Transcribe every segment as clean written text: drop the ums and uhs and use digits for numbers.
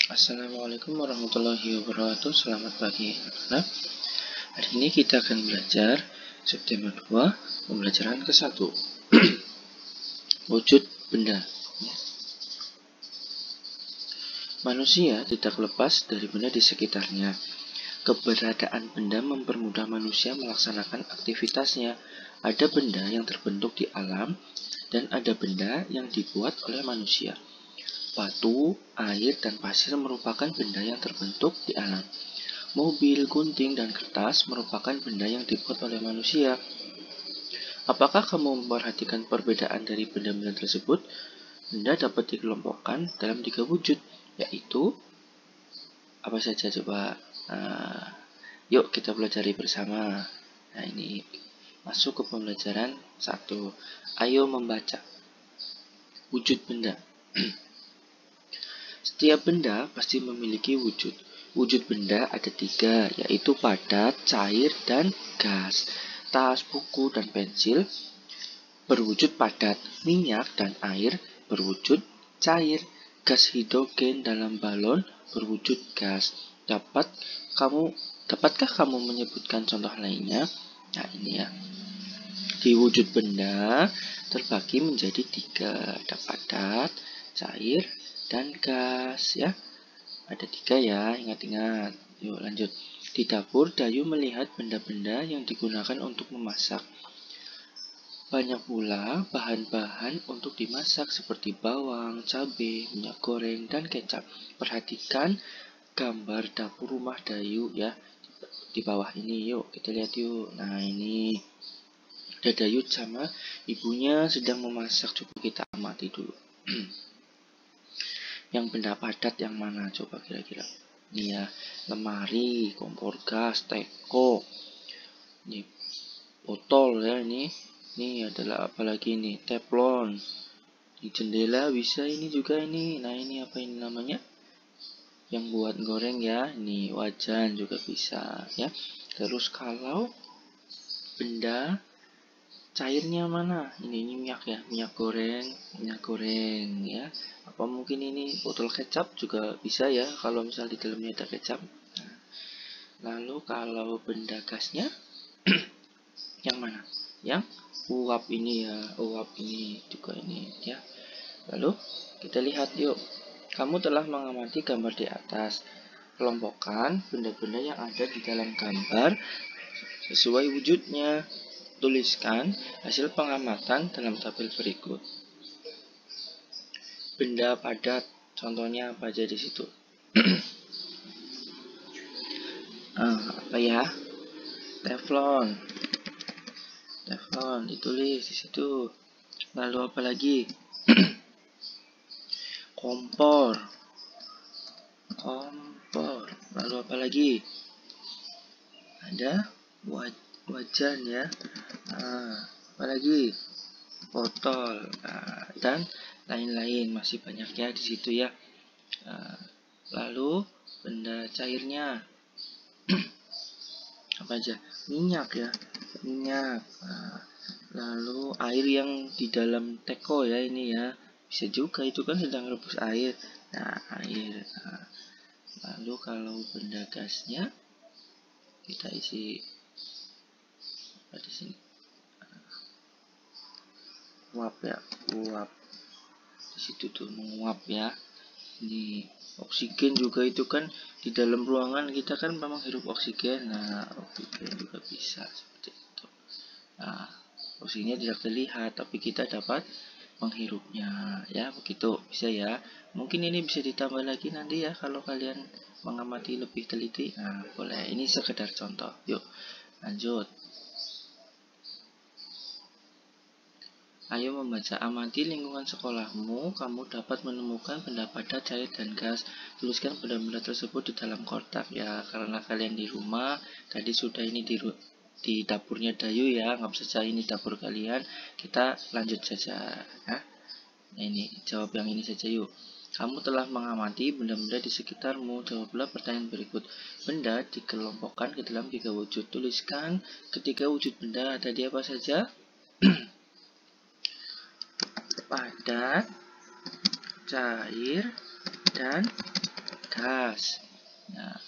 Assalamualaikum warahmatullahi wabarakatuh. Selamat pagi anak-anak. Hari ini kita akan belajar subtema 2, pembelajaran ke-1. Wujud benda. Manusia tidak lepas dari benda di sekitarnya. Keberadaan benda mempermudah manusia melaksanakan aktivitasnya. Ada benda yang terbentuk di alam dan ada benda yang dibuat oleh manusia. Batu, air, dan pasir merupakan benda yang terbentuk di alam. Mobil, gunting, dan kertas merupakan benda yang dibuat oleh manusia. Apakah kamu memperhatikan perbedaan dari benda-benda tersebut? Benda dapat dikelompokkan dalam 3 wujud, yaitu apa saja coba? Yuk kita pelajari bersama. Nah, ini masuk ke pembelajaran 1. Ayo membaca. Wujud benda. Setiap benda pasti memiliki wujud. Wujud benda ada 3, yaitu padat, cair, dan gas. Tas, buku, dan pensil berwujud padat. Minyak dan air berwujud cair. Gas hidrogen dalam balon berwujud gas. Dapatkah kamu menyebutkan contoh lainnya? Nah, ini ya. Di wujud benda terbagi menjadi 3, ada padat, cair, dan gas ya. Ada 3 ya, ingat-ingat. Yuk lanjut. Di dapur, Dayu melihat benda-benda yang digunakan untuk memasak. Banyak pula bahan-bahan untuk dimasak seperti bawang, cabai, minyak goreng, dan kecap. Perhatikan gambar dapur rumah Dayu ya. Di bawah ini yuk kita lihat yuk. Nah, ini ada Dayu sama ibunya sedang memasak. Coba kita amati dulu. Yang benda padat yang mana coba kira-kira? Ini ya, lemari, kompor gas, teko, ini botol ya, ini adalah apalagi ini, teflon, di jendela bisa ini juga ini. Nah, ini apa ini namanya? Yang buat goreng ya, ini wajan juga bisa ya. Terus kalau benda cairnya mana? Ini minyak ya, minyak goreng ya. Apa mungkin ini botol kecap juga bisa ya, kalau misal di dalamnya ada kecap. Nah, lalu kalau benda gasnya yang mana? Yang uap ini ya, uap ini juga ini ya. Lalu kita lihat yuk. Kamu telah mengamati gambar di atas. Kelompokkan benda-benda yang ada di dalam gambar sesuai wujudnya. Tuliskan hasil pengamatan dalam tabel berikut. Benda padat, contohnya apa aja di situ? Apa ya? Teflon ditulis di situ. Lalu apa lagi? Kompor. Lalu apa lagi? Ada wajan ya. Apa lagi? Botol. Dan lain-lain, masih banyak ya di situ ya. Lalu benda cairnya apa aja? Minyak ya, minyak. Lalu air yang di dalam teko ya, ini ya, bisa juga itu kan sedang rebus air. Nah, air. Lalu kalau benda gasnya kita isi di sini. Uap ya, uap. Di situ tuh menguap ya. Ini oksigen juga itu kan di dalam ruangan kita kan memang hirup oksigen. Nah, oksigen juga bisa seperti itu. Nah, oksigennya tidak terlihat tapi kita dapat menghirupnya ya, begitu bisa ya. Mungkin ini bisa ditambah lagi nanti ya kalau kalian mengamati lebih teliti. Nah, boleh. Ini sekedar contoh. Yuk lanjut. Ayo membaca. Amati lingkungan sekolahmu. Kamu dapat menemukan benda padat, cair, dan gas. Tuliskan benda-benda tersebut di dalam kotak ya. Karena kalian di rumah tadi sudah ini di dapurnya Dayu ya. Nggak saja ini dapur kalian. Kita lanjut saja ya. Nah, ini jawab yang ini saja yuk. Kamu telah mengamati benda-benda di sekitarmu. Jawablah pertanyaan berikut. Benda dikelompokkan ke dalam 3 wujud. Tuliskan ketiga wujud benda. Tadi apa saja? Padat, cair, dan gas. Nah,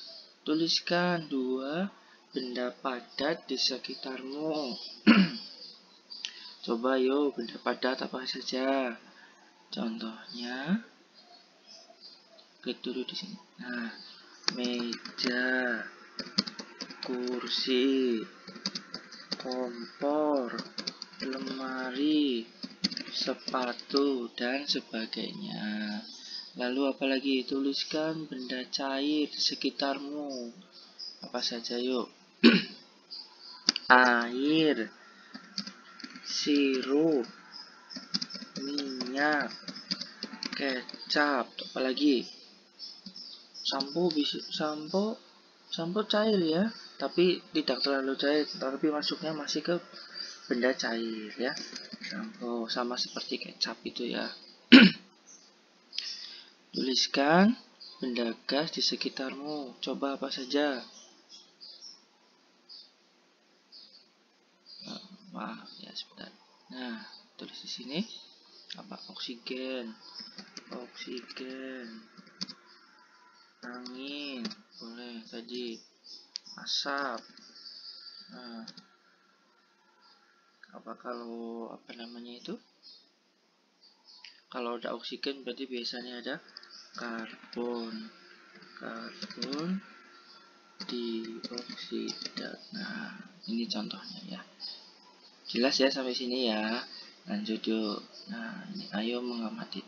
tuliskan 2 benda padat di sekitarmu. Coba yuk, benda padat apa saja? Contohnya, klik dulu di sini. Nah, meja, kursi, kompor, lemari, sepatu, dan sebagainya. Lalu apalagi? Tuliskan benda cair di sekitarmu. Apa saja yuk? Air, sirup, minyak, kecap, apalagi? Sampo cair ya, tapi tidak terlalu cair, tapi masuknya masih ke benda cair ya. Sampo sama seperti kecap itu ya. Tuliskan benda gas di sekitarmu. Coba apa saja? Maaf ya, sebentar. Nah, tulis di sini apa? Oksigen, angin, boleh tadi, asap. Nah, apa namanya itu? Kalau ada oksigen berarti biasanya ada karbon dioksida. Nah, ini contohnya ya. Jelas ya sampai sini ya. Lanjut yuk. Nah, ini ayo mengamati.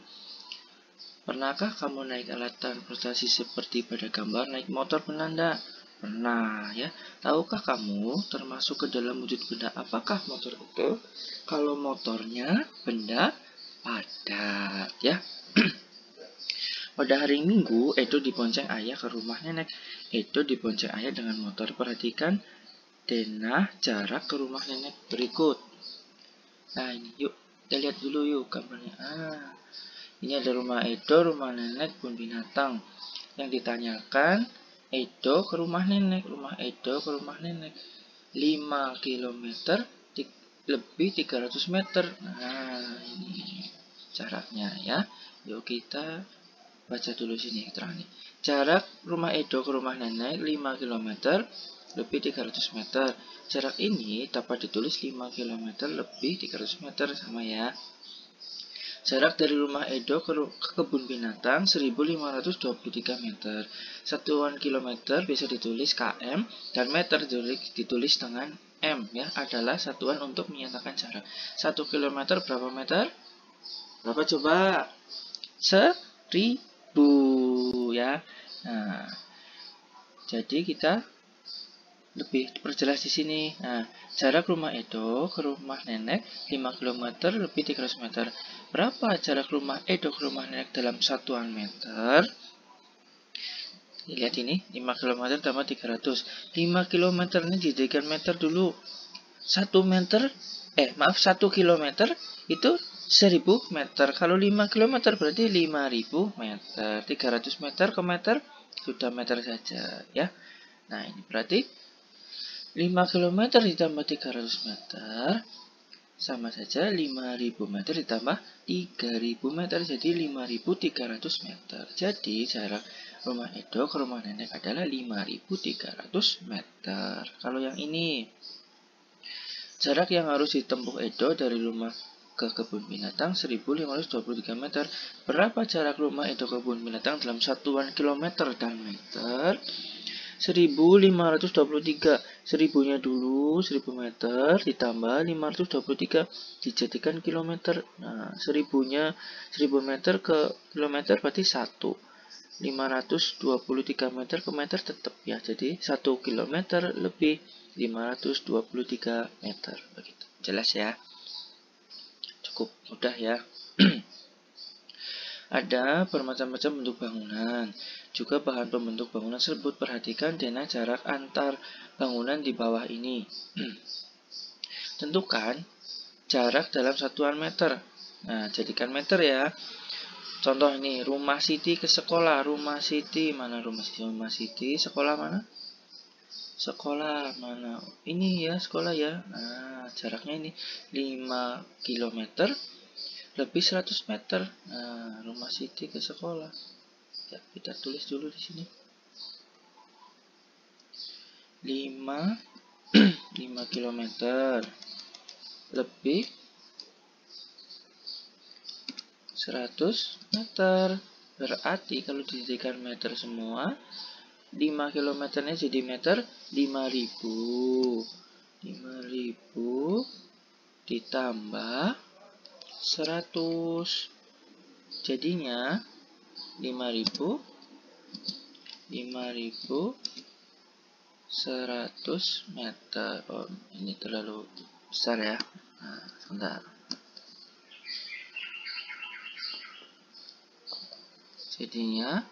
Pernahkah kamu naik alat transportasi seperti pada gambar naik motor, pernah enggak? Pernah ya. Tahukah kamu termasuk ke dalam wujud benda apakah motor itu? Kalau motornya benda padat ya. Pada hari Minggu, Edo dibonceng ayah ke rumah nenek. Edo dibonceng ayah dengan motor. Perhatikan denah jarak ke rumah nenek berikut. Nah ini yuk, kita lihat dulu yuk gambarnya. Ini ada rumah Edo, rumah nenek, kebun binatang. Yang ditanyakan, Edo ke rumah nenek, rumah Edo ke rumah nenek. 5 km lebih 300 meter. Nah, ini jaraknya ya. Yuk kita baca dulu sini keterangannya. Jarak rumah Edo ke rumah nenek 5 km lebih 300 meter. Jarak ini dapat ditulis 5 km lebih 300 meter sama ya. Jarak dari rumah Edo ke kebun binatang 1523 meter. Satuan kilometer bisa ditulis km dan meter ditulis dengan m ya, adalah satuan untuk menyatakan jarak. 1 kilometer berapa meter? Berapa coba? 1000 ya. Nah, jadi kita lebih perjelas di sini. Nah, jarak rumah Edo ke rumah nenek 5 km lebih 300 meter. Berapa jarak rumah Edo ke rumah nenek dalam satuan meter? Lihat ini, 5 km tambah 300. 5 km ini dijadikan meter dulu. 1 km itu 1000 meter. Kalau 5 km berarti 5000 meter. 300 meter ke meter sudah meter saja ya. Nah, ini berarti 5 km ditambah 300 meter sama saja 5000 meter ditambah 3000 meter, jadi 5300 meter. Jadi jarak rumah Edo ke rumah nenek adalah 5300 meter. Kalau yang ini, jarak yang harus ditempuh Edo dari rumah ke kebun binatang 1523 meter. Berapa jarak rumah Edo ke kebun binatang dalam satuan kilometer dan meter? 1523. 1000-nya dulu 1000 meter ditambah 523 dijadikan kilometer. Nah, 1000-nya 1000 meter ke kilometer berarti 1. 523 meter ke meter tetap ya. Jadi 1 kilometer lebih 523 meter begitu. Jelas ya? Cukup mudah ya. Ada bermacam-macam bentuk bangunan. Juga bahan pembentuk bangunan tersebut. Perhatikan denah jarak antar bangunan di bawah ini. Tentukan jarak dalam satuan meter. Nah, jadikan meter ya. Contoh ini, rumah Siti ke sekolah. Rumah Siti, mana rumah Siti? Rumah Siti, sekolah mana? Sekolah mana? Ini ya, sekolah ya. Nah, jaraknya ini 5 km lebih 100 meter. Nah, rumah Siti ke sekolah. Ya, itu kita tulis dulu di sini. 5 km lebih 100 meter. Berarti kalau dijadikan meter semua, 5 km-nya jadi meter 5.000. 5.000 ditambah 100. Jadinya 5.000 100 meter. Oh, ini terlalu besar ya. Nah, sebentar. Jadinya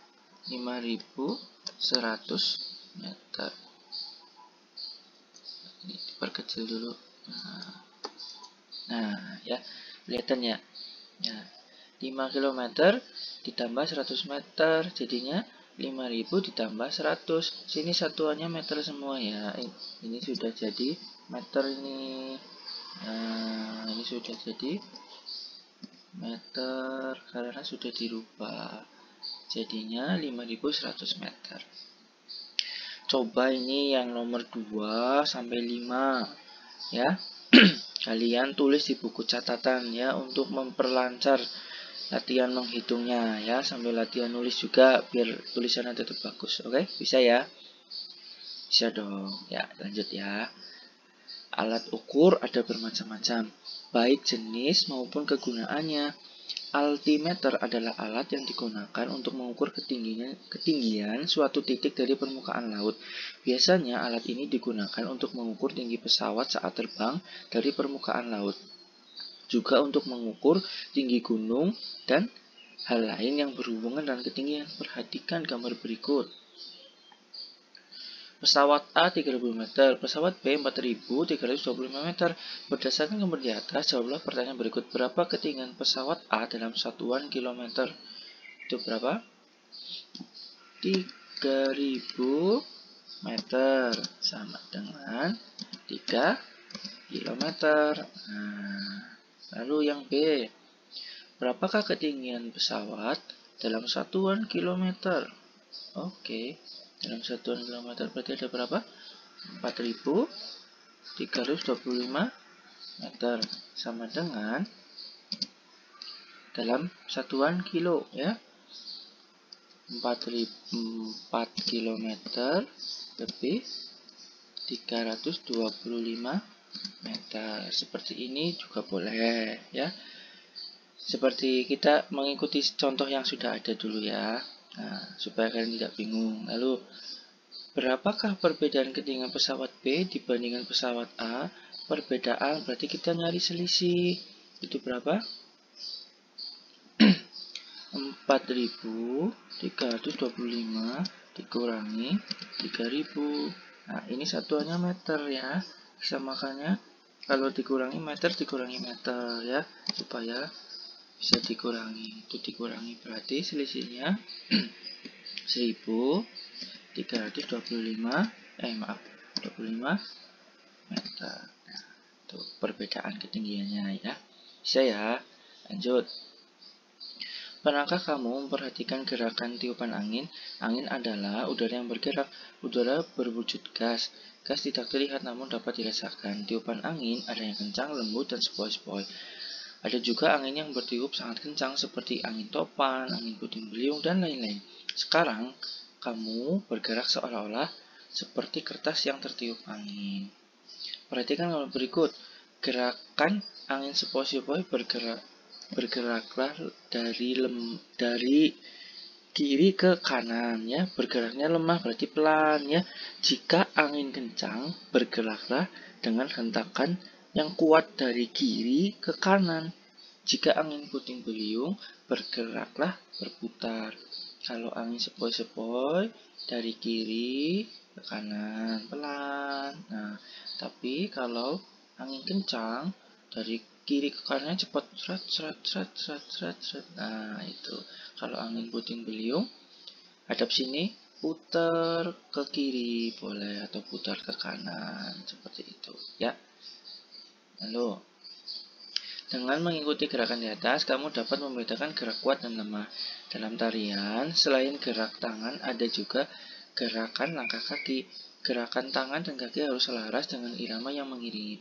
5.100 meter. Ini diperkecil dulu. Nah, ya, kelihatan ya. Nah, 5 km ditambah 100 meter, jadinya 5.000 ditambah 100. Sini satuannya meter semua ya. Ini sudah jadi meter ini. Nah, ini sudah jadi meter karena sudah dirubah. Jadinya 5.100 meter. Coba ini yang nomor 2 sampai 5 ya. Kalian tulis di buku catatan ya untuk memperlancar latihan menghitungnya ya, sambil latihan nulis juga biar tulisannya tetap bagus. Oke, bisa ya? Bisa dong. Ya, lanjut ya. Alat ukur ada bermacam-macam, baik jenis maupun kegunaannya. Altimeter adalah alat yang digunakan untuk mengukur ketinggian suatu titik dari permukaan laut. Biasanya alat ini digunakan untuk mengukur tinggi pesawat saat terbang dari permukaan laut. Juga untuk mengukur tinggi gunung dan hal lain yang berhubungan dengan ketinggian. Perhatikan gambar berikut. Pesawat A 3000 meter, pesawat B 4325 meter. Berdasarkan gambar di atas, jawablah pertanyaan berikut. Berapa ketinggian pesawat A dalam satuan kilometer? Itu berapa? 3000 meter sama dengan 3 kilometer. Nah, lalu yang B, berapakah ketinggian pesawat dalam satuan kilometer? Oke, dalam satuan kilometer berarti ada berapa? 4.325 meter sama dengan dalam satuan kilo ya. 4 km lebih 325 meter. Seperti ini juga boleh ya. Seperti kita mengikuti contoh yang sudah ada dulu ya. Nah, supaya kalian tidak bingung. Lalu, berapakah perbedaan ketinggian pesawat B dibandingkan pesawat A? Perbedaan berarti kita nyari selisih. Itu berapa? 4.325 dikurangi 3.000. Nah, ini satuannya meter ya. Makanya kalau dikurangi meter ya, supaya bisa dikurangi. Itu dikurangi berarti selisihnya 1.325 25 meter. Nah, itu perbedaan ketinggiannya ya. Bisa ya. Lanjut. Pernahkah kamu memperhatikan gerakan tiupan angin? Angin adalah udara yang bergerak. Udara berwujud gas. Gas tidak terlihat namun dapat dirasakan. Tiupan angin ada yang kencang, lembut, dan sepoi-sepoi. Ada juga angin yang bertiup sangat kencang seperti angin topan, angin puting beliung, dan lain-lain. Sekarang, kamu bergerak seolah-olah seperti kertas yang tertiup angin. Perhatikan gambar berikut. Gerakan angin sepoi-sepoi bergeraklah dari kiri ke kanan ya. Bergeraknya lemah berarti pelan ya. Jika angin kencang, bergeraklah dengan hentakan yang kuat dari kiri ke kanan. Jika angin puting beliung, bergeraklah berputar. Kalau angin sepoi-sepoi, dari kiri ke kanan pelan. Nah, tapi kalau angin kencang, dari kiri ke kanan cepat, seret. Nah, itu. Kalau angin puting beliung, hadap sini, putar ke kiri boleh atau putar ke kanan seperti itu, ya. Lalu, Dengan mengikuti gerakan di atas, kamu dapat membedakan gerak kuat dan lemah. Dalam tarian, selain gerak tangan, ada juga gerakan langkah kaki. Gerakan tangan dan kaki harus selaras dengan irama yang mengiringi.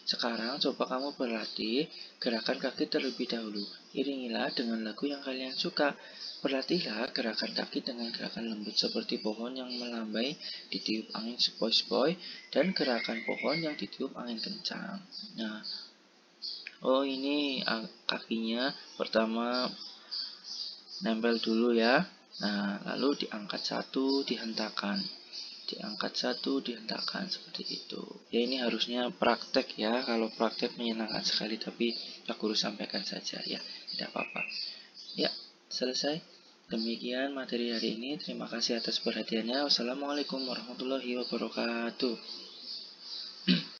Sekarang coba kamu berlatih gerakan kaki terlebih dahulu. Iringilah dengan lagu yang kalian suka. Berlatihlah gerakan kaki dengan gerakan lembut seperti pohon yang melambai ditiup angin sepoi-sepoi dan gerakan pohon yang ditiup angin kencang. Nah, ini kakinya pertama nempel dulu ya. Nah, lalu diangkat satu, dihentakkan. Diangkat satu, dihentakkan seperti itu. Ya, ini harusnya praktek ya. Kalau praktek menyenangkan sekali, tapi Pak Guru sampaikan saja ya. Tidak apa-apa. Ya, selesai. Demikian materi hari ini. Terima kasih atas perhatiannya. Wassalamualaikum warahmatullahi wabarakatuh.